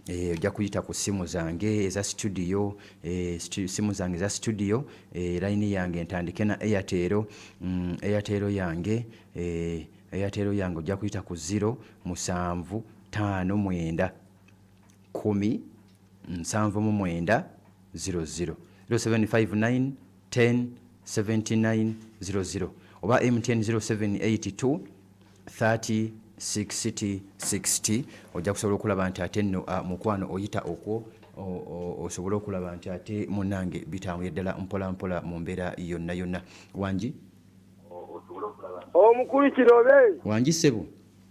ojja kuyita ku simu zange eza studio, simu zange za studio, line yange ntandike na Airtel, Airtel yange ojja kuyita ku 0759 10 79 00 0759 10 79 00 oba MTN 0782 30 60 60. ojja kusobola okulaba nti ate nno mukwano oyita okwo osobola okulaba nti ate munnange bitambulira ddala mpola mpola mu mbeera yonna. Wangi omukulu Kirobe. Wangi ssebo.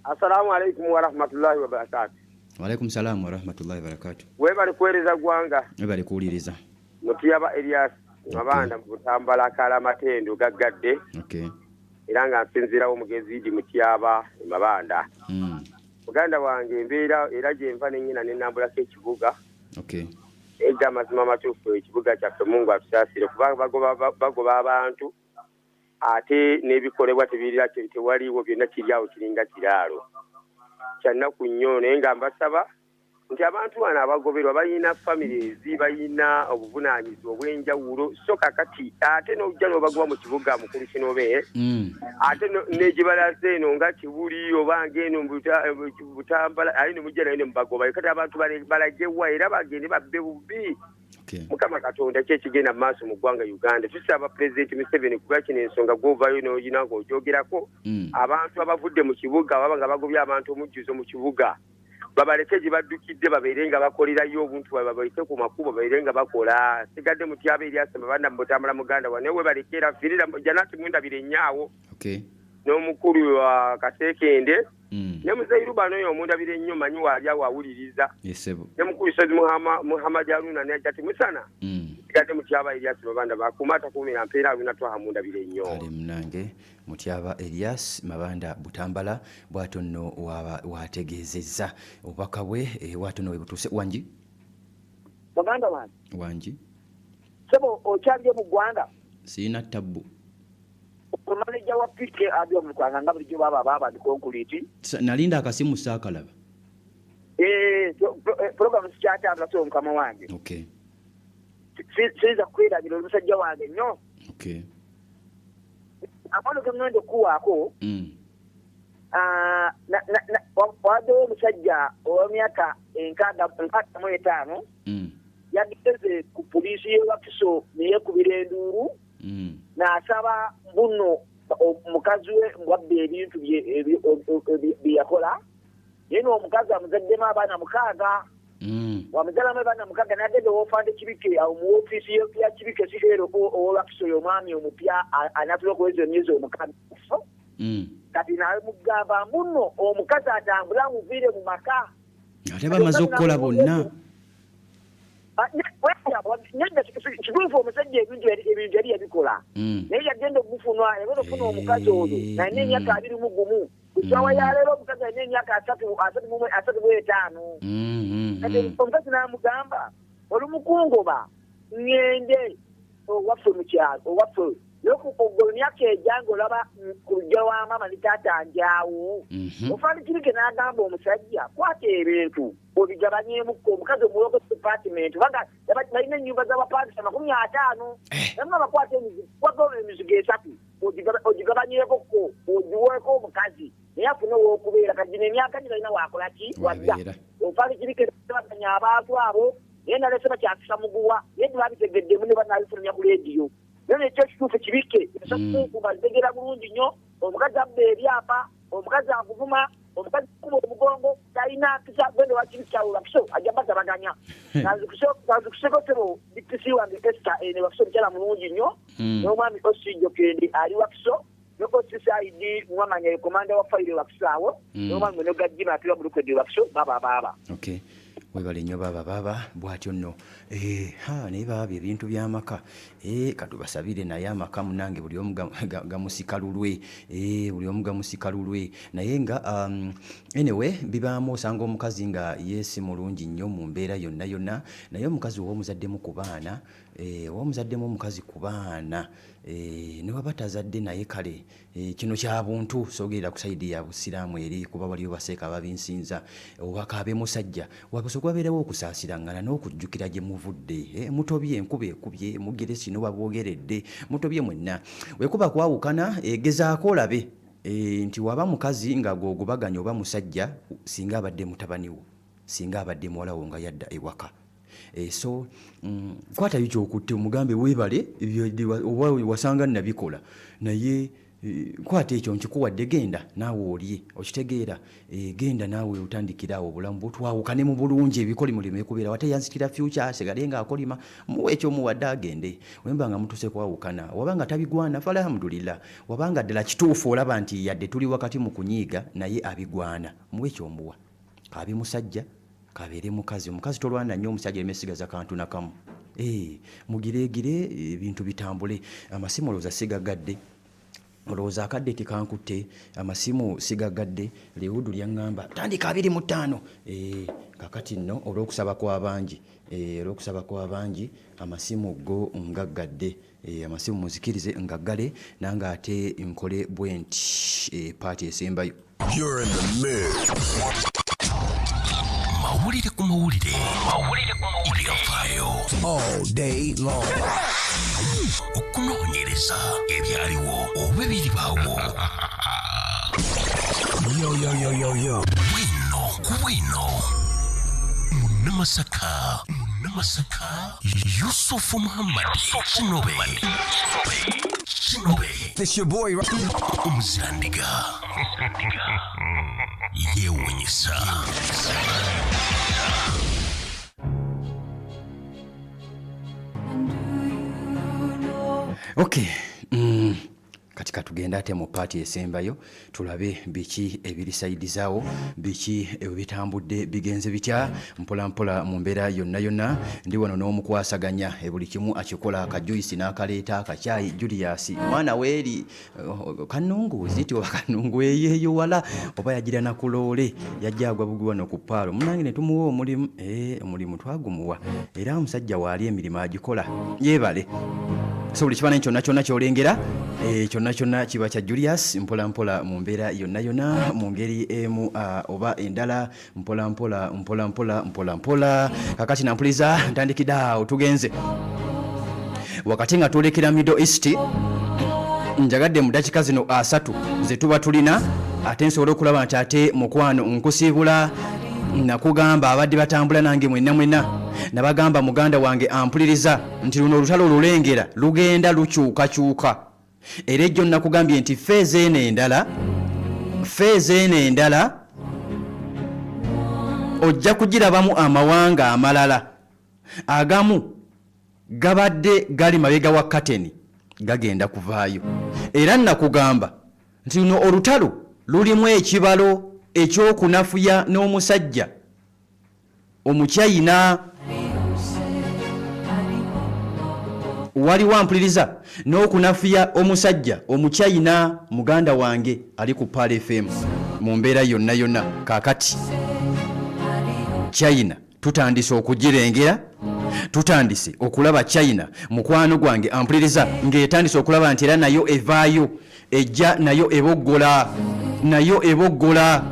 Assalamu alaikum wa rahmatullahi wa barakatuh. Wa alaikum salaam wa rahmatullahi wa barakatuh. Webale kuweereza gwanga. Webale kuwuliriza. Mutiyaba Elias Mabanda mu Butambala Kala Matendo gaggadde. Okay. Era nga nsinzirawo omugezi Idi Mutiyaba Mabanda. Muganda wange mbeera era gye nva n'ennyina ne nnambulako ekibuga. Okay. Edda amazima amatuufu ekibuga kyaffe Mungu atusaasire kuba bagoba abantu ate n'ebikolebwa tewaliwo byonna kiryawo kiringa kiraalo. Kyannaku nnyo naye nga mbasaba nti abantu bano abagoberwa balina families, balina obuvunaanyizibwa obw'enjawulo, so kakati ate n'ojja n'obagoba mu kibuga mukulu Kinobe ate n'egibalaze eno nga Kibuli oba ng'eno Butambala ayi ne mujja nayo ne mubagoba kati abantu balagewa era bagende babbe bubi. Mukama Katonda kyekigenda mu maaso mu ggwanga Uganda. Tusaba President Museveni kuba kino ensonga gw'ovaayo n'oyina ng'ogyogerako abantu abavudde mu kibuga baba nga bagobye abantu omujjuzo mu kibuga babaleke gye baddukidde babeere nga bakolerayo obuntu babaleke ku makubo babeere nga bakola. Sigadde Mutiyaba Elias Mabanda mu Butambala Muganda wane we balekera firira Janati Mundabire nnyawo n'omukulu wa Kasekende ne Muzairu bano yo Mundabire nnyo manyi wali awuliriza ne mukulu Said Muhammad Haruna ne Jati Musana sigadde Mutiyaba Elias Mabanda bakumata kumira mpeera aluna twaha Mundabire nnyo ali mnange Mutiyaba Elias Mabanda Butambala bwato nno wategeezezza obubaka bwe bwato nno butuse. Wangi Baganda wange wangi sebo okyalye mu Gwanda sina tabbu manager wa PK abyo mu Gwanda nga bulijjo baba ndi konkuliti nalinda akasimu saakalaba program sikyatambula so mukama wange. Okay. Siza kweragira omusajja wange nnyo. Okay. Akono kemwendo kuwako waddewo omusajja ow'emyaka enkaaga mu etaano yageze ku poliisi y'Ewakiso neyekubira enduulu n'asaba buno omukazi we wabba ebintu bye yakola. Yeno omukazi amuzaddemu abaana 6 wamuzalamu abaana 6 n'agenda w'ofande Kibike awo mu ofiisi ya Kibike Sifeero ow'Olwakiso y'omwami omupya anatula okuweza emyezi 6 kati nawe mugamba muno omukazi atambula amuviire mu maka ate bamaze okukola bonna kituufu omusajja ebintu yali yabikola naye yagenda okufunwa yagenda okufuna omukazi oyo nalina emyaka 21 kusaawa yaleero omukazi alina emyaka 35 kati omukazi n'amugamba oli mukungoba ngende owaffe mu kyalo owaffe yokuogolo myaka ejanga olaba ku lujja wa maama ne taata njaawo ofaani Kirike n'agamba omusajja kwata ebintu obigabanyemukko omukazi omuloko department baga balina ennyumba z'abapangisa 50 namuna bakwata emizigo 3 ogigabanyeekokko ogiweeko omukazi naye afune ow'okubeera kati n'emyaka gye balina wakola ki wadda ofaani Kirike baganya abantu abo naye nalese bakyakisa muguwa naye tebabitegeddemu ne banabifulumya ku leediyo. Nene ekyo kituufu Kibike esakuku bategera bulungi nnyo omukazi abba ebyapa omukazi akuvuma omukazi kuba omugongo talina kisa gwende wa Kibike Olwakiso ajja batabaganya nazikusegotero DPC wange Esther ne Wakiso mukyala mulungi nnyo n'omwami Osijo Kendi ali Wakiso ne Osisaidi mwamanya komanda wa faire Wakiso awo n'omwami mwene Gajjima atula mu Lukwedi Wakiso baba. Okay. Webale nnyo baba bwatyo nno naye baba ebintu by'amaka katubasabire naye amaka munange buli omu gamusika lulwe buli omu gamusika lulwe naye nga anyway bibaamu osanga omukazi nga yesi mulungi nnyo mu mbeera yonna naye omukazi w'omuzaddemu ku baana w'omuzaddemu omukazi ku baana ne waba tazadde naye kale kino kya buntu sogerera ku saidi ya busiraamu eri kuba waliyo baseeka ababinsinza oba kaabe musajja wabasoka wabeerawo okusaasirangana n'okujjukira gye muvudde mutobye enkuba ekubye mugeresi no babwogeredde mutobye mwenna wekuba kwawukana gezaako olabe nti waba mukazi nga gwogubaganya oba musajja singa abadde mutabaniwo singa abadde muwalawo nga yadda ewaka so kwatayo kyokutte omugambe weebale oba wasanga nabikola naye kwata ekyo nkikuwadde genda naawe olye okitegeera genda naawe otandikirawo obulamu butwawukane mu bulungi ebikoli mulimu ekubeera wateyanzikira future sigale nga akolima muwe ekyo muwadde agende wemba nga mutuse kwawukana wabanga tabigwana falhamdulillah wabanga ddala kituufu olaba nti yadde tuli wakati mu kunyiiga naye abigwana muwe ekyomuwa kabi musajja kabeere mukazi omukazi tolwana nnyo omusajja emesigaza kantu nakamu mugiregire ebintu bitambule amasimu olowooza sigagadde olowooza akadde tikankutte amasimu sigagadde liwudu lyaŋŋamba tandika 25 kakati nno olw'okusaba kw'abangi amasimu go ngaggadde amasimu muzikirize ngaggale nange ate nkole bwenti paati esembayo. You're in the mix. Mawulire ku mawulire ebyafaayo all day long. Okunoonyereza ebyaliwo oba ebiribaawo. Yo. Bwino Munamasaka Yusufu Muhammad Kinobe. This your boy Omuzirandiga yeewuunyisa. Okay. Kati katugenda ate mu paati esembayo tulabe biki ebirisaidizawo biki ebitambudde bigenze bitya mpola mu mbeera yonna ndi wano n'omukwasaganya buli kimu akikola akajuisi n'akaleeta akacyayi Julius mwana weeri kanungu ziti oba kanungu eyeeyo wala oba yagira nakuloole yajja agwa bugwi wano ku paalo munange ne tumuwa omulimu twagumuwa era omusajja waali emirimu agikola yeebale so buli kifaananyi kyonna kyolengera kyonna kiba kya Julius mpola mu mbeera yonna mu ngeri emu oba endala mpola kakati nampuliza ntandikidde awo tugenze wakati nga tulekera Middle East njagadde mu dakika zino 3 ze tuba tulina ate nsobola okulaba nti ate mukwano nkusiibula nakugamba abadde batambula nange mwenna nabagamba muganda wange ampuliriza nti luno olutalo olulengera lugenda lukyukakyuka era ejjo nakugambye nti feeza eno endala ojja kugirabamu amawanga amalala agamu gabadde gali mabega wa kateni gagenda kuvaayo era nakugamba nti luno olutalo lulimu ekibalo ekyokunafuya n'omusajja omukyayina waliwo ampuliriza n'okunafuya omusajja omukyayina muganda wange ali ku Pal FM mu mbeera yonna kakati China tutandise okugirengera tutandise okulaba China mukwano gwange ampuliriza ng'etandise okulaba nti era nayo evaayo ejja nayo eboggola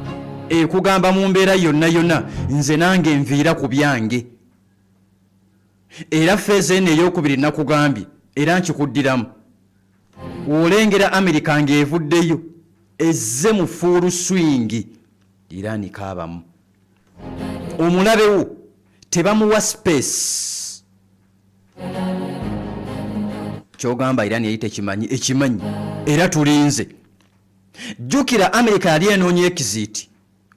ekugamba mu mbeera yonna nze nange nviira ku byange era feeza eno ey'okubiri nakugambye era nkikuddiramu olengera Amerika ng'evuddeyo ezze mu full swing Iran kaabamu omulabewo tebamuwa space kyogamba Iran yali ekimanyi era tulinze jjukira Amerika yali enoonya exit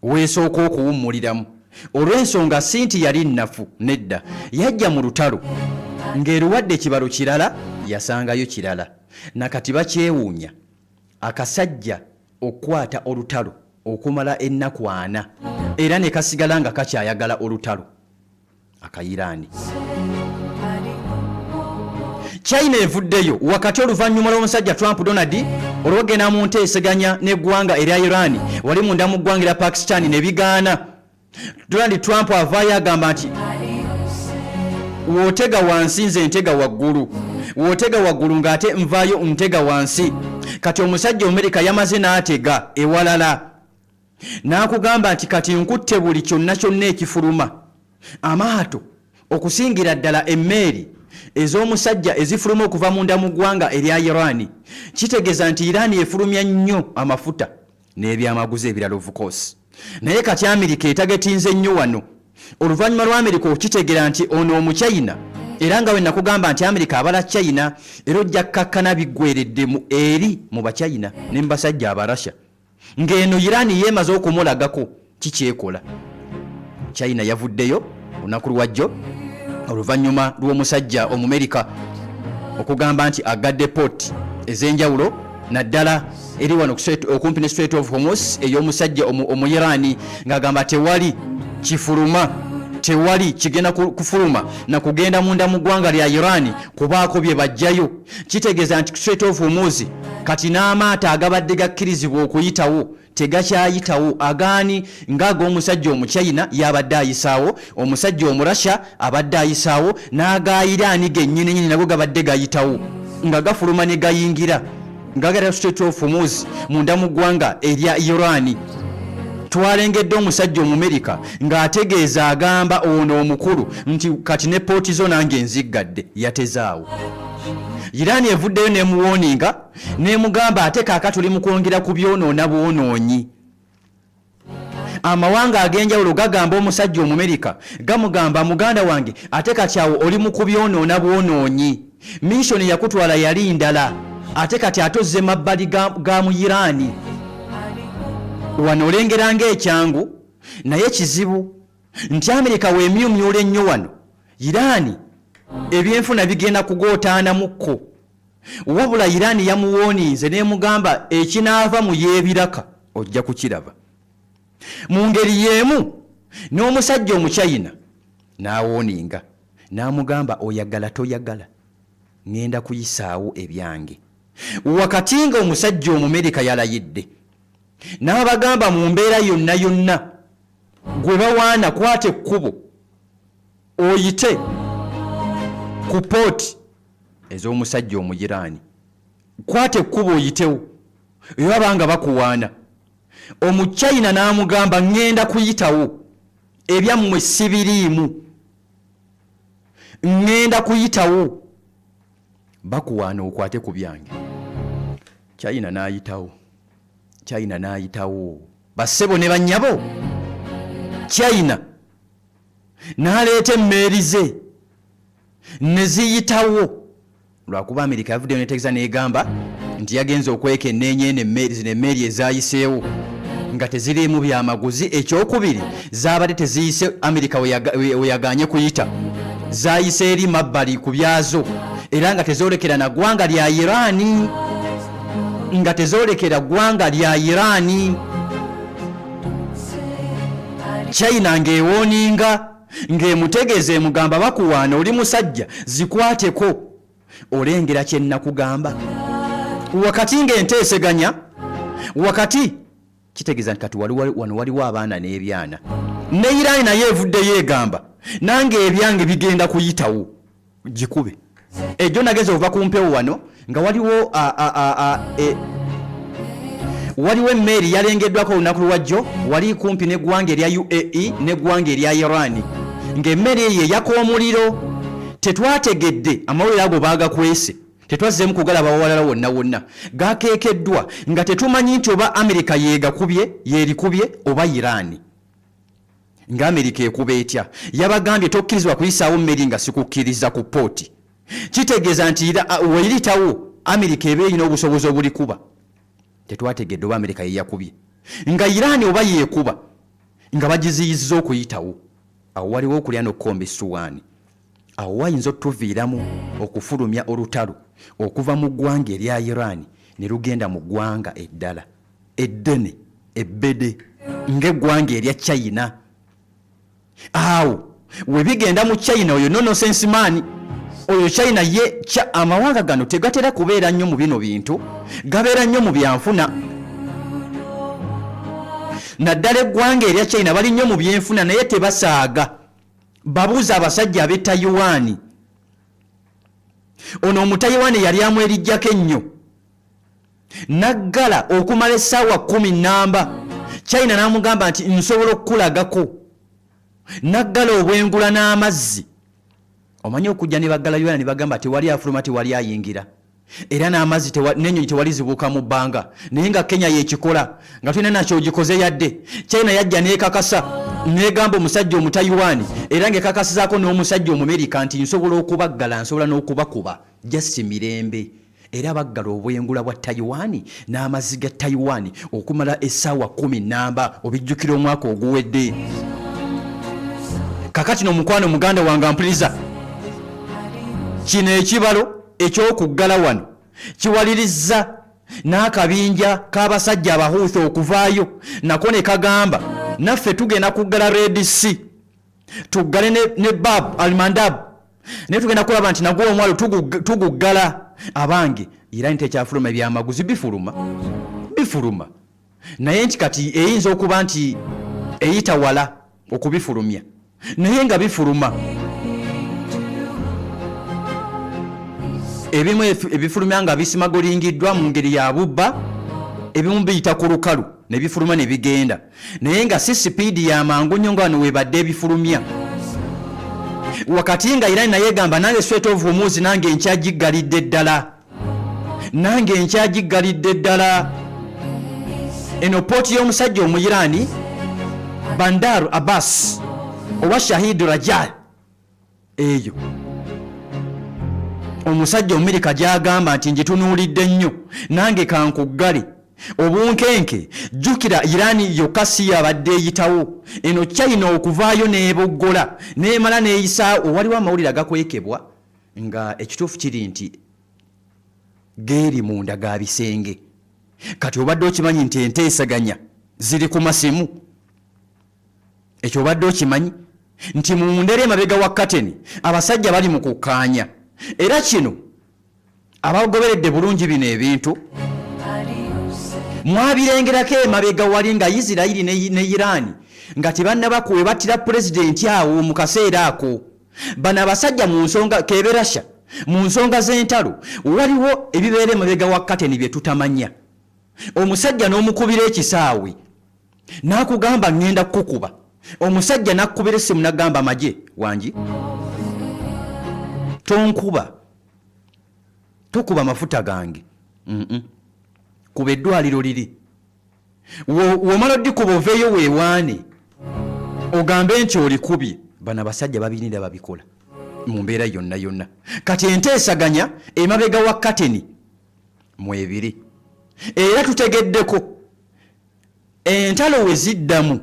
weesooka okuwummuliramu olw'ensonga sinti yali nnafu nedda yajja mu lutalo ng'eruwadde ekibalo kirala yasangayo kirala nakati bakyewuunya akasajja okukwata olutalo okumala ennaku 4 era ne kasigala nga kakyayagala olutalo akayiraani China evuddeyo wakati oluvannyuma lw'omusajja Trump Donald olwogenda mu nteeseganya n'eggwanga erya Iran wali munda mu ggwanga erya Pakistan ne bigaana Donald Trump avaayo agamba nti wootega wansi nze ntega waggulu wotega waggulu ng'ate nvaayo ntega wansi. Kati omusajja Amerika yamaze n'atega ewalala n'akugamba nti kati nkutte buli kyonna kyonna ekifuluma. Amaato okusingira ddala emmeeri ez'omusajja ezifuluma okuva munda mu ggwanga erya Iran, kitegeeza nti Iran efulumya nnyo amafuta n'ebyamaguzi ebirala of course. Naye kati Amerika etagetinze nnyo wano. Oluvannyuma lwa Amerika okitegeera nti ono Omuchina, era nga we nakugamba nti Amerika abala China, era ojja kkakkana biggweredde eri mu Bachina ne mu basajja Abarasha. Ng'eno Iran yeemaze okumulagako kikyekola. China yavuddeyo olunaku lwajjo oluvannyuma lw'omusajja Omumerika okugamba nti agadde port ez'enjawulo naddala eri wano okumpi ne Strait of Hormuz ey'omusajja Omu-Irani ng'agamba tewali kifuluma, tewali kigenda kufuluma na kugenda munda mu ggwanga lya Iran kubaako bye bajjayo. Kitegeeza nti Strait of Hormuz kati n'amaato agabadde gakkirizibwa okuyitawo tegakyayitawo, agaani ng'ag'omusajja Omuchina yabadde ayisaawo, omusajja Omurasha abadde ayisaawo, n'aga Iran gennyini nago gabadde gayitawo nga gafuluma ne gayingira ng'agala Strait of Hormuz munda mu ggwanga erya Iran. Twalengedde omusajja Omumerika ng'ategeeza agamba ono omukulu nti kati ne pooti zo nange nziggadde, yatezaawo. Iran evuddeyo n'emuwooninga n'emugamba ate kaaka tuli mu kwongera ku byonoona bwonoonyi. Amawanga ag'enjawulo gagamba omusajja Omumerika, gamugamba muganda wange ate kati awo oli mu kubyonoona bwonoonyi. Mission yakutwala yali ndala, ate kati atozze mabbali ga mu Iran. Wano olengera ng'ekyangu, naye kizibu nti Amerika weemyumyula ennyo wano, Iran ebyenfuna bigenda kugootaanamukko. Wabula Iran yamuwooninze n'emugamba ekinaava mu yeebiraka ojja kukiraba. Mu ngeri y'emu n'omusajja Omuchina n'awooninga n'amugamba oyagala toyagala ngenda kuyisaawo ebyange. Wakati nga omusajja Omumerika yalayidde n'abagamba mu mbeera yonna yonna gwe bawaana kwate ekkubo oyite ku pooti ez'omusajja Omuyiraani, kwate ekkubo oyitewo eyo abanga bakuwaana. Omuchina n'amugamba ngenda kuyitawo ebyammwe sibiriimu, ngenda kuyitawo bakuwaana okwate ku byange. China n'ayitawo bassebo ne bannyabo. China n'aleeta emmeeri ze ne ziyitawo lwakuba Amerika yavuddeyo netegeeza n'egamba nti yagenze okwekenneenya eno emmeeri ezayiseewo nga teziriimu byamaguzi. Ekyokubiri zaabadde teziyise Amerika we yaganye kuyita, zaayise eri mabbali ku byazo, era nga tezoolekera na ggwanga lya Iran, nga tezoolekera ggwanga lya Iran. China ng'ewooninga ng'emutegeeza emugamba bakuwaana oli musajja zikwateko. Olengera kye nnakugamba wakati ng'enteeseganya wakati kitegeeza nti kati wano waliwo abaana n'ebyana, ne Iran naye evuddeyo egamba nange ebyange bigenda kuyitawo gikube. Ejjo nageza ova ku mpewo wano nga waliwo emmeeri yalengeddwako olunaku lwajjo wali kumpi n'eggwanga erya UAE n'eggwanga erya Iran, ng'emmeeri eyo eyaka omuliro. Tetwategedde amawulire ago baagakwese, tetwazzeemu kugalaba wawalala wonna gakeekeddwa nga tetumanyi nti oba Amerika yeerikubye oba Iran. Nga Amerika ekuba etya, yabagambye tokkirizibwa kuyisaawo mmeri nga sikukkiriza ku pooti. Kitegeeza nti weeritawo Amerika eba erina obusobozi obulikuba. Tetwategedde oba Amerika yeyakubye nga Iran oba yeekuba nga bagiziyizza okuyitawo. Awo waliwo okulya n'okkomba essuwaani. Awo wayinza otuviiramu okufulumya olutalo okuva mu ggwanga erya Iran ne lugenda mu ggwanga eddala eddene ebbede ng'eggwanga erya China. Awo we bigenda mu China, oyo nonsense man, oyo China ye amawanga gano tegatera kubeera nnyo mu bino bintu, gabeera nnyo mu byanfuna. Naddala eggwanga erya China bali nnyo mu byenfuna naye tebasaaga. Babuuza abasajja ab'e Taiwan ono omutayiwaani yali amwerijjako ennyo naggala okumala essaawa 10 namba. China n'amugamba nti nsobola okukulagako, naggala obwengula n'amazzi. Omanyi okujja ne baggala Uganda ne bagamba tewali afuluma tewali ayingira, era n'amazzi n'ennyonyi tewali zibuuka mu bbanga, naye nga Kenya yeekikola nga tulina nakyo ogikoze yadde. China yajja n'ekakasa n'egamba omusajja omutayiwaani era ng'ekakasizaako n'omusajja Omumerika nti nsobola okubaggala, nsobola n'okubakuba, just mirembe. Era baggala obwengula bwa Taiwan n'amazzi ga Taiwan okumala essaawa 10 namba. Obijjukira omwaka oguwedde. Kakati n'omukwano muganda wange mpuliriza, kino ekibalo ekyokuggala wano kiwalirizza n'akabinja k'abasajja abahuuthi okuvaayo nako ne kagamba naffe tugenda kuggala Red Sea, tuggale ne Bab Almandab, naye tugenda kulaba nti nagwo omwalo tuguggala. Abange Iran tekyafuluma ebyamaguzi bifuluma, naye nti kati eyinza okuba nti eyita wala okubifulumya, naye nga bifuluma. Ebimu ebifulumya nga bisimagolingiddwa mu ngeri ya bubba, ebimu biyita ku lukalu ne bifuluma ne bigenda, naye nga si sipiidi ya mangu nnyo nga wano webadde ebifulumya. Wakati nga Iran naye gamba nange Strait of Hormuz nange nkyagiggalidde ddala. Eno pooti y'omusajja Omuyirani Bandar Abbas owa Shahid Rajal, eyo omusajja Omumerika gy'agamba nti ngitunuulidde nnyo nange kankuggale obunkenke. Jjukira Iran yokka si yabadde eyitawo, eno China okuvaayo n'eboggola n'emala n'eyisa. Waliwo amawulire agakwekebwa nga ekituufu kiri nti geeri munda ga bisenge. Kati obadde okimanyi nti enteesaganya ziri ku masimu? Ekyo obadde okimanyi nti munda eri emabega wa kateni abasajja bali mu kukkaanya. Era kino abagoberedde bulungi bino ebintu mwabirengerako emabega wali nga Isirairi ne Iran nga tebannabakuwe battira pulezidenti awo mu kaseera ako. Bano abasajja mu nsonga keberasha mu nsonga z'entalo waliwo ebibeera emabega wa kateni bye tutamanya. Omusajja n'omukubira ekisaawe n'akugamba ngenda kukuba, omusajja n'akukubira essimu n'agamba maje wangi tonkuba, tokuba mafuta gange, kuba eddwaliro liri. Womala oddikuba oveeyo weewaane ogambe nti olikubye. Bano abasajja babinira babikola mu mbeera yonna. Kati enteesaganya emabega wa kateni mwebiri, era tutegeddeko entalo we ziddamu.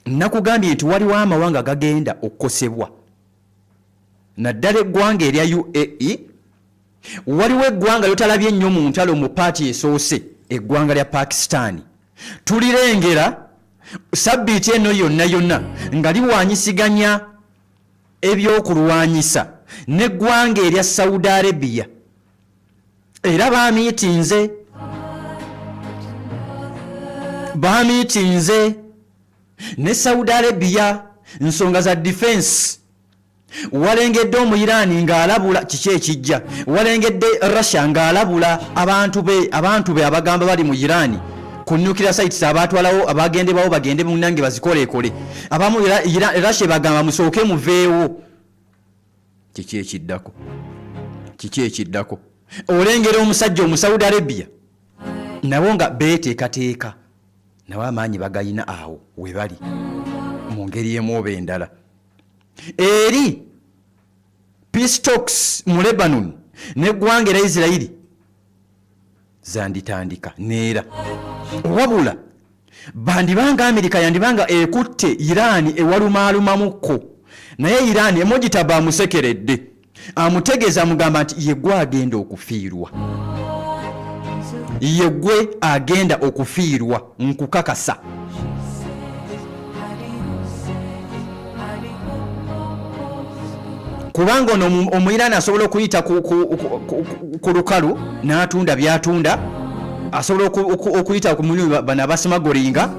Nakugambye nti waliwo amawanga gagenda okukosebwa, naddala eggwanga erya UAE. Waliwo eggwanga lyotalabye ennyo mu ntalo mu paati esoose, eggwanga lya Pakistan. Tulirengera sabbiiti eno yonna nga liwanyisiganya ebyokulwanyisa n'eggwanga erya Saudi Arabia, era bamiitinze ne Saudi Arabia nsonga za defense. Walengedde Omuyirani ng'alabula kiki ekijja, walengedde Russia ng'alabula abantu be abagamba bali mu Irani ku nuclear sites abatwalawo abagendebwawo bagende munange bazikoleekole. Abamu Russia bagamba musooke muveewo. Kiki ekiddako olengera omusajja omu Saudi Arabia nabo nga beeteekateeka, nawo amaanyi bagayina awo we bali mu ngeri emu oba endala. Eri peace talks mu Lebanon n'eggwanga erya Isirairi zanditandika neera, wabula bandibanga Amerika yandibanga ekutte Iran ewalumaalumamukko, naye Iran emugitaba amusekeredde, amutegeeza amugamba nti yegwe agenda okufiirwa, yegwe agenda okufiirwa nkukakasa. Kubanga ono Omuyirani asobola okuyita ku lukalu n'atunda byatunda, asobola okuyita ku mulimu bano abasimagolinga.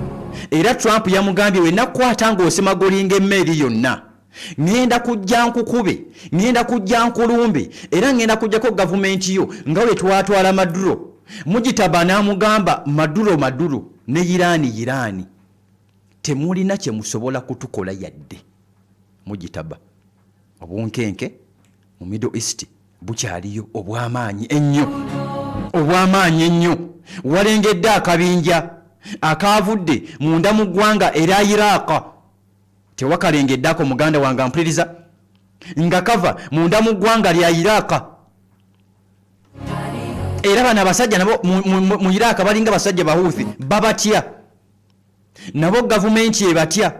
Era Trump yamugambye we nakwata ng'osimagolinga emmeri yonna ngenda kujja nkukube ngenda kujja nkulumbe era ngenda kujjako gavumenti yo nga we twatwala Maduro Mujitaba n'amugamba Maduro ne Irani temulina kye musobola kutukola yadde Mujitaba obunkenke mu Middle East bukyaliyo obwamaanyi ennyo walengedde akabinja akavudde munda mu ggwanga era Iraq tewakalengeddako muganda wange ampuliriza nga kava munda mu ggwanga lya Iraq era bana abasajja nabo mu Iraq balinga basajja bahuthi babatya nabo gavumenti ebatya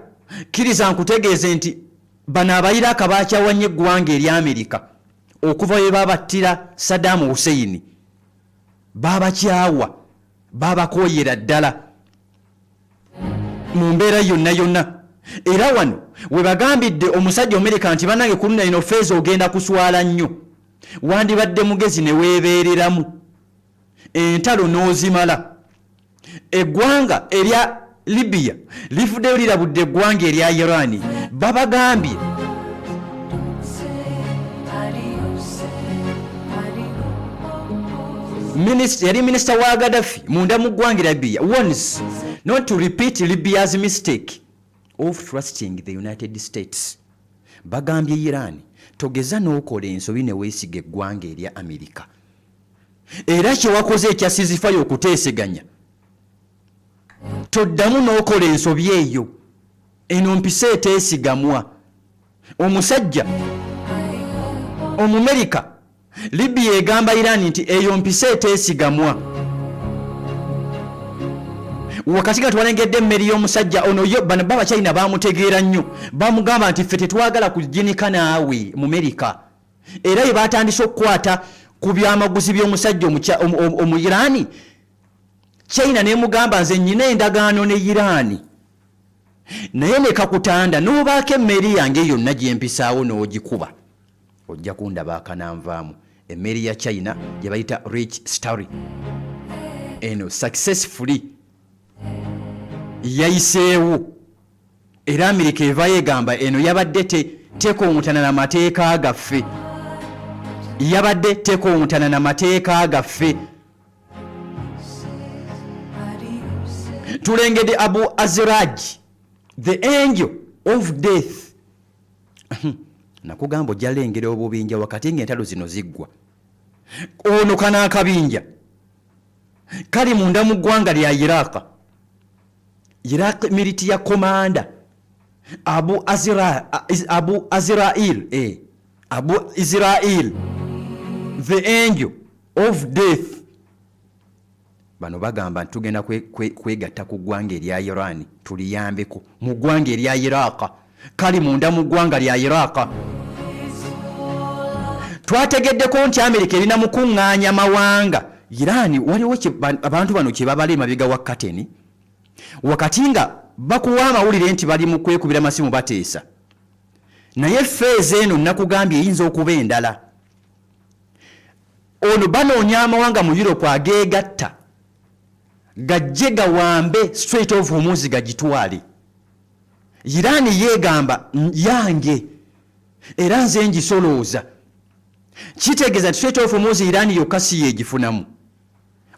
kiriza nkutegeeze nti bana abayiraka bakyawanye eggwanga eri Amerika okuva we babattira Saddam Hussein babakyawa babakoyera ddala mu mbeera yonna era wano we bagambidde omusajja Amerika nti banange ku luno ino feeza ogenda kuswala nnyo wandibadde mugezi ne weebeereramu entalo n'ozimala eggwanga erya Libya lifuddeyo lirabudde eggwanga erya Iran babagambye yali minisita wa Gaddafi munda mu ggwanga Libya warns not to repeat Libya's mistake of trusting the United States. Bagambye Iran togeza n'okola ensobi ne weesiga eggwanga erya Amerika era kye wakoze ekyasizifayo okuteeseganya toddamu n'okola ensobi eyo eno mpisa eteesigamwa omusajja Omumerika Libya egamba Iran nti eyo mpisa eteesigamwa wakati nga twalengedde emmeri y'omusajja ono yo bano baba China bamutegeera nnyo bamugamba nti ffe tetwagala kujinika naawe mu Amerika era ye batandise okukwata ku byamaguzi by'omusajja omu Iran China nemugamba nze nnyina endagaano ne Iran naye ne kakutanda n'obaako emmeri yange yonna gye mpisaawo n'ogikuba ojja kundaba akananvaamu emmeri ya China gye bayita Rich Story eno successfully yayiseewo era Amerika evaayo egamba eno yabadde tekoomutana n'amateeka gaffe yabadde tekoomutana n'amateeka gaffe tulengedde Abu Azraj the angel of death nakugamba ojjalengera obubinja wakati ng'entalo zino ziggwa ono kana akabinja kali munda mu ggwanga lya Iraq military commander Abu Israel the angel of death bano bagamba tugenda kwegatta ku ggwanga erya Iran tuliyambeko mu ggwanga erya Iraq kali munda mu ggwanga lya Iraq twategeddeko nti Amerika erina mukuŋŋaanya mawanga Iran waliwo abantu bano kye babala emabega wa kateni wakati nga bakuwa amawulire nti bali mu kwekubira masimu bateesa naye feeza eno nakugambye eyinza okuba endala ono banoonya amawanga mu Europe ageegatta gajje gawambe Strait of Hormuz gagitwale Iran yeegamba yange era nze ngisolooza kitegeeza nti Strait of Hormuz Iran yokka si yeegifunamu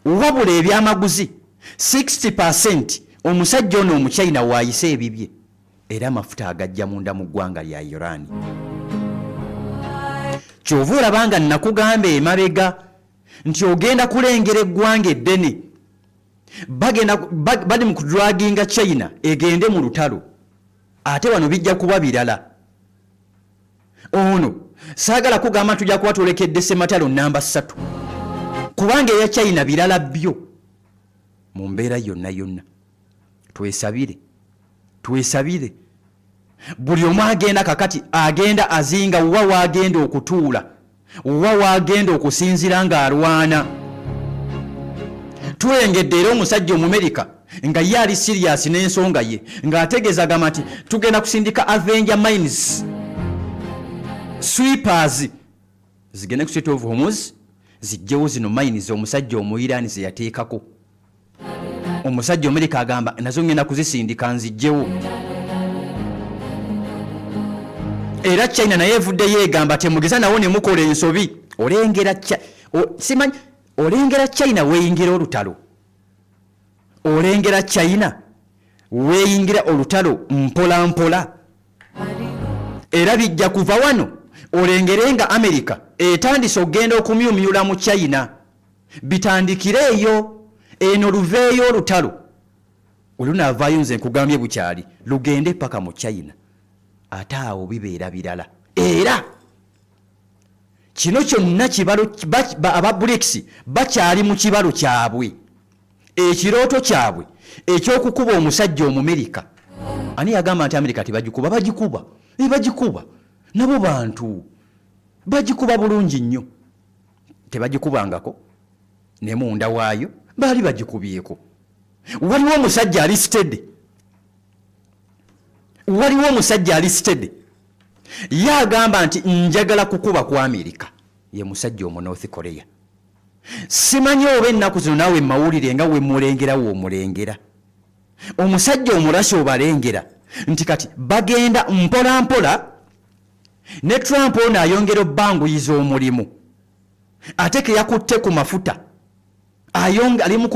wabula ebyamaguzi 60% omusajja ono omuchina waayise ebibye era amafuta agajja munda mu ggwanga lya Iran kyova olabanga nakugamba emabega nti ogenda kulengera eggwanga eddene bali mu kudraginga China egende mu lutalo ate wano bijja kuba birala ono saagala kugamba tujja kuba tulekedde sematalo namba 3 kubanga eya China birala byo mu mbeera yonna twesabire buli omu agenda kakati agenda azinga wa wagenda okutuula wa wagenda okusinzira ng'alwana tulengedde era omusajja Omumerika nga ye ali serious n'ensonga ye ng'ategeeza gamba nti tugenda kusindika Avenger Mines sweepers zigende ku Strait of Hormuz zijjewo zino mines omusajja Omu-Iran ze yateekako omusajja Amerika agamba nazo ngenda kuzisindika nzijjewo era China naye evuddeyo egamba temugeza nawo ne mukola ensobi. Simanyi olengera China weeyingira olutalo. Olengera China weeyingira olutalo mpola mpola. Era bijja kuva wano olengerenga America etandise okugenda okumyumyula mu China. Bitandikire eyo eno luveeyo olutalo. Olunaavaayo nze nkugambye bukyali lugende paka mu China. Ate awo bibeera birala. Era kino kyonna kibalo aba BRICS bakyali mu kibalo kyabwe. Ekirooto kyabwe ekyokukuba omusajja Omumerika. Ani yagamba nti America tebagikuba? Bagikuba. Bagikuba. Nabo bantu. Bagikuba bulungi nnyo. Tebagikubangako. Ne munda waayo baali bagikubyeko. Waliwo omusajja alisted. Waliwo omusajja alisted. Yagamba nti njagala kukuba kwa America. Ye musajja omu North Korea. Simanyi oba ennaku zino naawe mawulire nga we mulengerawo omulengera. Omusajja omurashi obalengera nti kati bagenda mpola mpola ne Trump ono ayongera obbanguyiza omulimu. Ate ke yakutte ku mafuta ali mu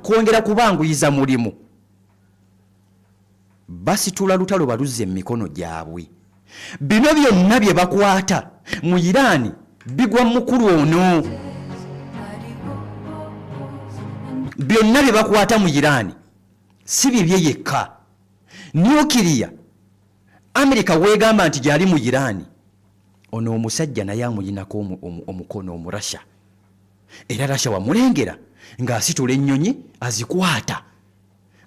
kwongera kubanguyiza mulimu. Basitula lutalo baluzze emikono gyabwe. Bino byonna bye bakwata mu Iran bigwa mukulu ono. Byonna bye bakwata mu Iran si bibye yekka. Nuclear America weegamba nti gyali mu Iran. Ono omusajja naye amuyinako omukono omurasha. Era Russia wamulengera ng'asitula ennyonyi azikwata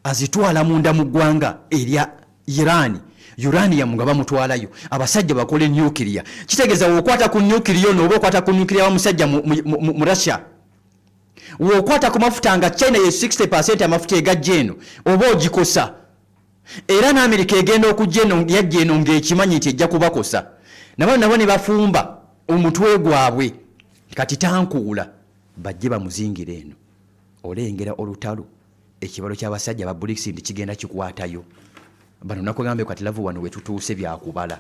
azitwala munda mu ggwanga erya Iran. Uranium nga bamutwalayo abasajja bakole nuclear. Kitegeeza wokwata ku nuclear n'oba okwata ku nuclear wa musajja mu Russia. Wokwata ku mafuta nga China ye 60% amafuta egajja eno oba ogikosa. Era n'Amerika egenda okujja eno yajja eno ng'ekimanyi nti ejja kubakosa. Nabo ne bafumba omutwe gwabwe kati tankuula bajje bamuzingira eno. Olengera olutalo ekibalo ky'abasajja ba BRICS ndi kigenda kikwatayo. Bano nakugambe kati lavu wano wetutuuse byakubala.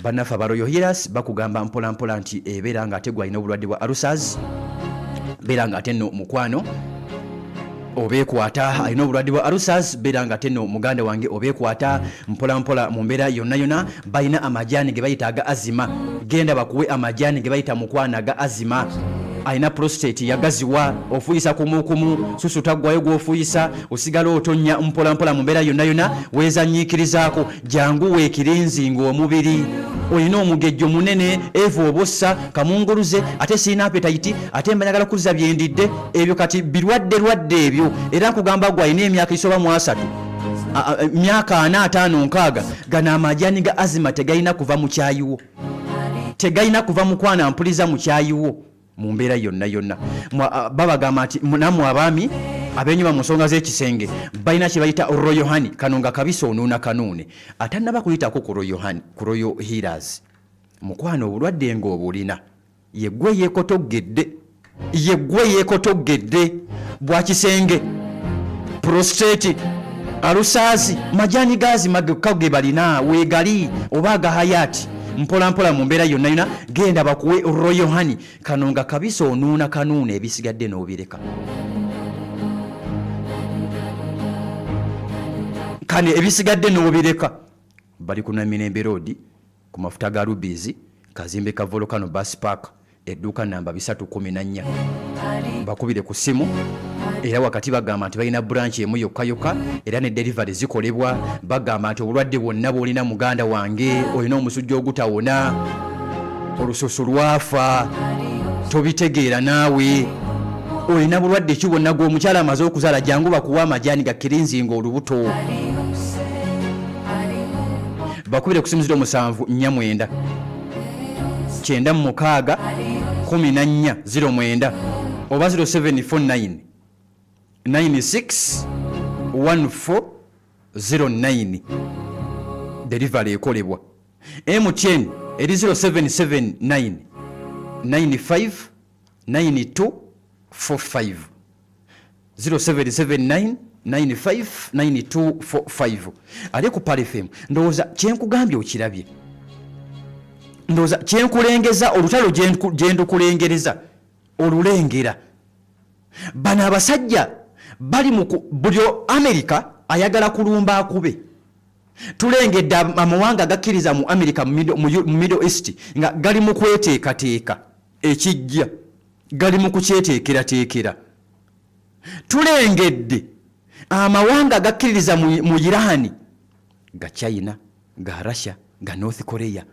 Banafa baroyo hiras bakugamba mpola mpola nti ebeera nga ategwa ina obulwadde bwa Alzheimer's. Beera nga ate nno mukwano obeekwata alina obulwadde bwa Alzheimer's. Beera nga ate nno muganda wange obeekwata mpola mpola mu mbeera yonna yonna. Balina amajaani ge bayita aga azima. Genda bakuwe amajaani ge bayita mukwana aga azima. Aina prostate yagaziwa ofuyisa kumukumu susu taggwayo gw'ofuyisa osigala otonya mpola mpola mu mbeera yonna yonna weezanyiikirizaako jangu weekirinzi ng'omubiri olina omugejjo munene evo obossa kamunguluze ate sirina appetite ate mba njagala kuliza byendidde ebyo kati birwadde ebyo era nkugamba gwe alina emyaka esoba mu 3 myaka 4 5 6 gano amajaani ga azima tegalina kuva mu kyayiwo tegalina kuva mu kwana mpuliza mu kyayiwo mu mbeera yonna yonna. Babagamba nti namwe abaami abenyuma mu nsonga z'ekisenge balina kye bayita Royal Honey. Kano nga kabisa onuuna kanuune ate naba kuyitako ku Royal Honey ku Royal Healers. Mukwano obulwadde ng'obulina yeggwe yeekotogedde bwa kisenge prostate Alzheimer's majaani gazi magekage balina weegali oba agahayati mpola mpola mu mbeera yonna yonna genda bakuwe Royal Honey. Kano nga kabisa onuuna kanuune ebisigadde n'obireka. Kane ebisigadde n'obireka. Bali ku Namirembe Road ku mafuta ga Rubies kazimbe ka Volcano Bus Park edduuka namba 314. Bakubire ku simu era wakati bagamba nti balina branch emu yokka era ne delivery zikolebwa. Bagamba nti obulwadde bwonna bwolina muganda wange olina omusujja ogutawona olususu lwafa tobitegeera naawe olina bulwadde ki bwonna gw'omukyala amaze okuzaala jangu bakuwa amajaani ga kirinzinga olubuto. Bakubire ku simu 0749 96 1409 oba 0749 96 1409. Delivery ekolebwa. MTN eri 0779 95 92 45 0779 959245 ali ku Pal FM. Ndowooza kyenkugambye okirabye, ndowooza kyenkulengeza olutalo gyendukulengereza olulengera. Bano abasajja bali buli Amerika ayagala kulumba akube. Tulengedde amawanga agakkiriza mu Amerika mu Middle East nga gali mu kweteekateeka ekijja, gali mu kukyeteekerateekera. Tulengedde amawanga agakkiriza mu Iran, ga China, ga Russia, ga North Korea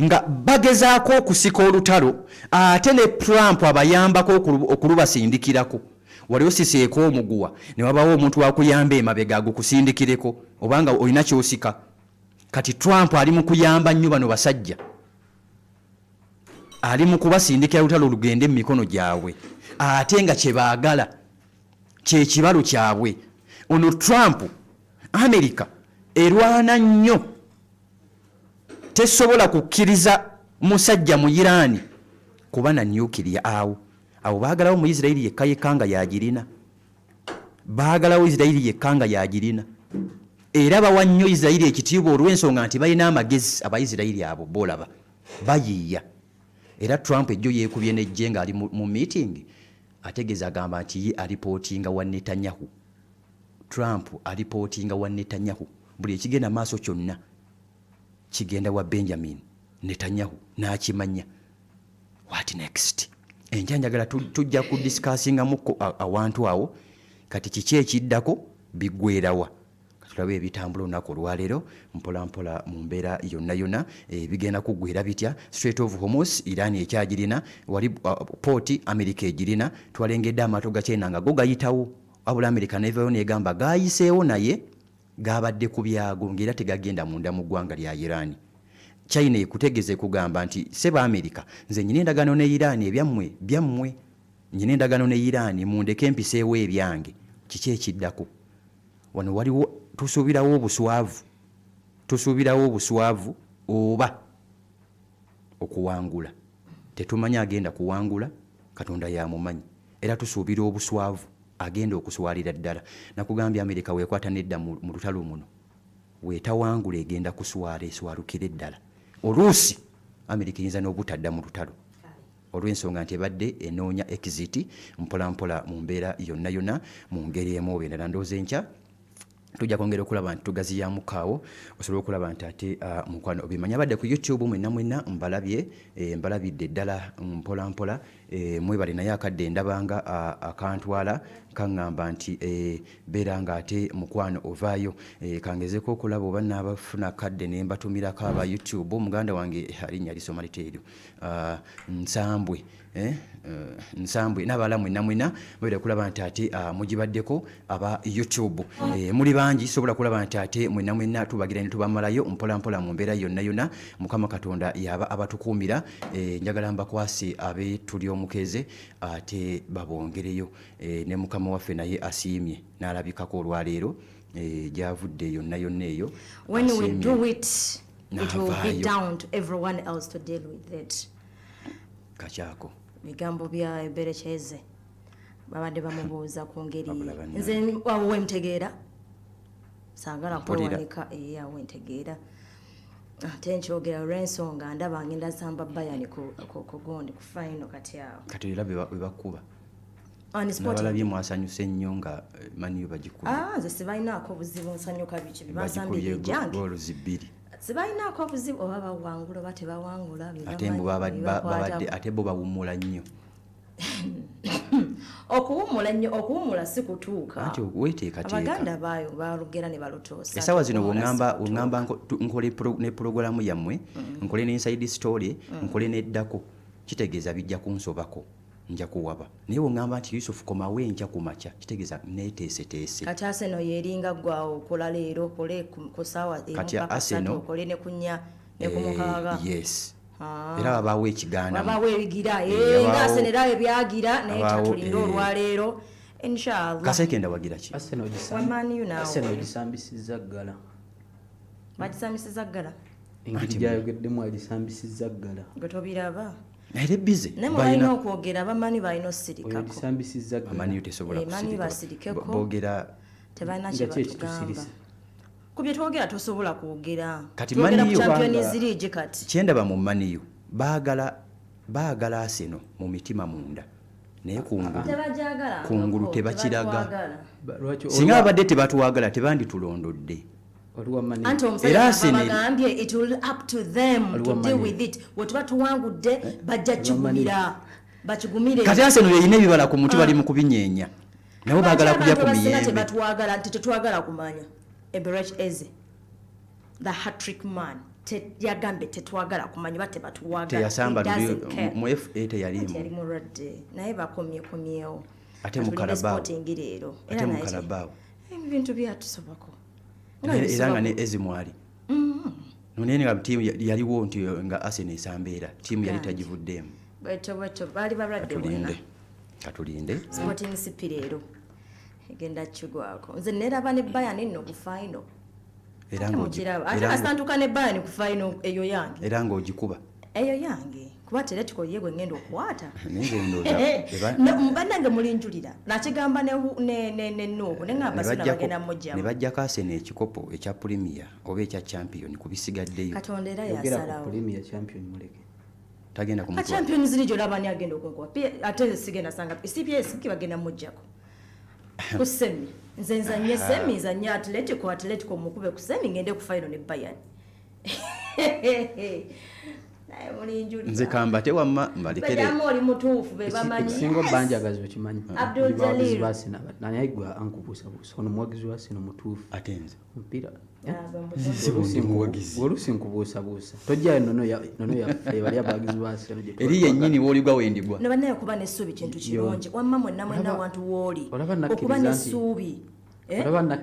nga bagezaako okusika olutalo, ate ne Trump abayambako okulubasindikirako. Waliwo siseeko omuguwa ne wabawo omuntu wakuyamba emabega agukusindikireko obanga olina kyosika. Kati Trump ali mu kuyamba nnyo bano basajja, ali mu kubasindikira olutalo lugende mu mikono gyabwe, ate nga kye baagala kye kibalo kyabwe. Ono Trump, Amerika erwana nnyo, tesobola kukkiriza musajja mu Iran kuba na nuclear awo baagalawo mu Israeli yekka nga yagirina, baagalawo Israeli yekka nga yagirina, era bawa nnyo Israeli ekitiibwa olw'ensonga nti balina amagezi. Abaisiraeli abo bolaba bayiiya. Era Trump ejjo yeekubye n'ejje ng'ali mu meeting, ategeeza agamba nti ye alipootinga wa Netanyahu. Trump alipootinga wa Netanyahu, buli ekigenda maaso kyonna kigenda wa Benjamin Netanyahu n'akimanya. What next? Enjanjagala tujja kudiscussinga muko awantu awo, kati kiki ekiddako biggwerawa. Tulabe ebitambula olunaku olwaleero mpola mpola mu mbeera yonna yonna bigenda kuggwera bitya. Strait of Hormuz Iran ekyagirina, wali port America egirina. Twalengedde amaato ga China nga go gayitawo, wabula America nevayo negamba gayiseewo naye gabadde ku byago ng'era tegagenda munda mu ggwanga lya Iran. China ekutegeze kugamba nti seba America nze nyina endagaano ne Iran byammwe nyina endagaano ne Iran mundeke empiseewo ebyange. Kiki ekiddako? Wano waliwo tusuubirawo obuswavu oba okuwangula. Tetumanya agenda kuwangula, Katonda yamumanyi, era tusuubira obuswavu agenda okuswalira ddala. Nakugambye America weekwata nedda mu lutalo muno, weetawangula egenda kuswala eswalukire ddala. Oluusi America eyinza n'obutadda mu lutalo olw'ensonga nti ebadde enoonya exit mpolampola mu mbeera yonna yonna mu ngeri emu oba endala. Ndowooza enkya tujja kwongera okulaba nti tugaziyamukaawo osobola okulaba nti ate mukwano obimanya. Badde ku YouTube mwenna mbalabidde ddala mpolampola, mwebale naye akadde ndabanga akantwala kaŋŋamba nti beera nga ate mukwano ovaayo. Kangezeko okulaba oba naabafuna akadde ne mbatumirako aba YouTube. Muganda wange alinnya lisoma liteeryo Nsambwe n'abala mwenna mwebale kulaba nti ate mugibaddeko aba YouTube. Muli bangi sobola kulaba nti ate mwenna tubagira ne tubamalayo mpolampola mu mbeera yonna yonna. Mukama Katonda yaba abatukuumira. Njagala mbakwase abe tuli omukeze ate babongereyo ne Mukama waffe naye asiimye n'alabikako olwaleero gyavudde yonna yonna eyo. When we do it, it will be down to everyone else to deal with it. Kakyako Bigambo bya Berekyeze babadde bamubuuza ku ngeri nze wawe mtegeera saagala kwewanika awe ntegeera ate nkyogera olw'ensonga ndaba ngenda samba Bayern ku gundi ku final kati awo kati era bebakuba n'abalabye mwasanyuse nnyo nga maniyo bagikuba. Nze sibalinaako buzibu nsanyuka biki bibasambira ejange goolo zibiri sibalinaako buzibu oba bawangula oba tebawangula ate bo bawummula nnyo. okuwummula si kutuuka anti weeteekateeka. Abaganda baayo balugera ne balutoosa. Essaawa zino bw'oŋŋamba nkole ne puroguramu yammwe nkole ne inside story nkole n'eddako kitegeeza bijja kunsobako nja kuwaba. Naye bw'oŋŋamba nti Yusuf komawo enkya ku makya kitegeeza neeteeseteese. Kati Arsenal yeringa gwawo okola leero okole ku ssaawa emu okole ne ku nnya ne ku mukaaga. Yes. Era babaawo ekigaana babaawo ebigira nga Arsenal era ebyagira naye kyatulinda olwaleero inshallah. Kasekenda wagira ki? Arsenal gisambisizza ggala. Bagisambisizza ggala? Engeri gyayogeddemu agisambisizza ggala. Gwe tobiraba? Naye bize balina okwogera abamanyi balina osirikako. Gisambisizza ggala. Amanyi tesobola kusirika. Boogera tebalina kye batugamba ku bye twogera tosobola kwogera Kati twogera Man ku U Champions League kati kyendaba mu maniyo baagala Arsenal mu mitima munda naye kungulu tebakiraga singa abadde tebatuwagala tebanditulondodde anti omusajja bagambye it will up to them to deal with it wetuba tuwangudde bajja kigumira bakigumire kati Arsenal yeyina ebibala ku muti bali mu kubinyeenya nabo baagala kujja ku miyembe tebatuwagala nti tetwagala kumanya Eberechi Eze the hat-trick man yagambye tetwagala kumanya bate batuwagala teyasamba mu FA teyalimu naye bakomyekomyewo ate mu Carabao era mu Carabao ebintu byatusobako era nga ne Eze mwali none nga tiimu yaliwo nti nga Arsenal esambeera tiimu yali tagivuddeemu bweto baali balwadde bonna katulinde Sporting CP leero egenda kigwako nze neraba ne Bayern nno ku final ate asantuka ne Bayern ku final eyo yange era ng'ogikuba eyo yange kuba Atletico yegwe ngenda okukwata mbannange mulinjulira nakigamba ne Nuubu neŋŋamba sina bagenda mujjamu ne bajjako Arsenal ekikopo ekya Premier oba ekya Champion kubisigaddeyo Katonda era yasalawo Premier Champion muleke tagenda kumutwala Champions League olabani agenda okunkuba ate sigenda sanga CPS kibagenda mujjako ku semi nze nzanye semi nzanye Atletico mukube ku semi ngende ku final ne Bayern nze kamba tewamma mbalekere oli mutuufu be bamanyi singo banja gazo kimanyi Abdul Jalil basina nani aigwa ankubusa busa ono mwagizi wasino mutuufu atenze mpira muwagizi olusinkubusa tojja nono ya bali abagizi wasino eri yennyini woligwa wendigwa no banaye kuba n'essuubi kintu kirungi wamma mwenna wantu wooli okuba n'essuubi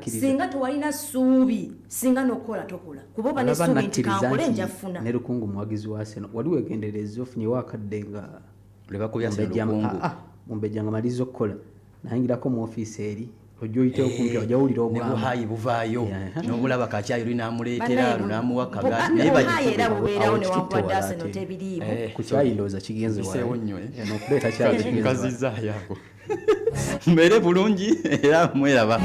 singa tewalina ssuubi singa n'okukola tokola kuba oba n'essuubi nti kankole njafuna ne Lukungu mwagizi wasino wali wegendereza ofunyewo akadde nga lebakubya Lukungu mumbejja nga maliza okukola nayingirako mu ofiisi eri ojja oyite okumpi ojawulira obuhayi buvaayo n'obulaba kakyayi namuleetera lunamuwa kagaati naye era bubeerawo newankubadde Arsenal tebiriimu ku kyayi ndowooza kigenze n'okuleeta kyakazizaayo ako mbeere bulungi era mweraba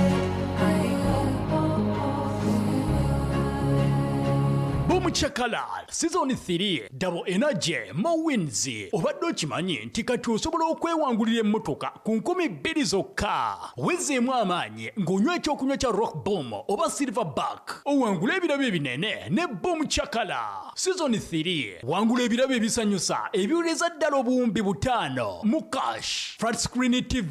Chakalar season 3 double energy more wins obadde okimanyi nti kati osobola okwewangulira emmotoka ku 2,000 zokka wezeemu amaanyi ng'onywa ekyokunywa kya Rock Boom oba Silverback owangula ebirabo ebinene ne Boom Chakala season 3 wangula ebirabo ebisanyusa ebiwuleza ddala obuwumbi 5 mu cash flat screen TV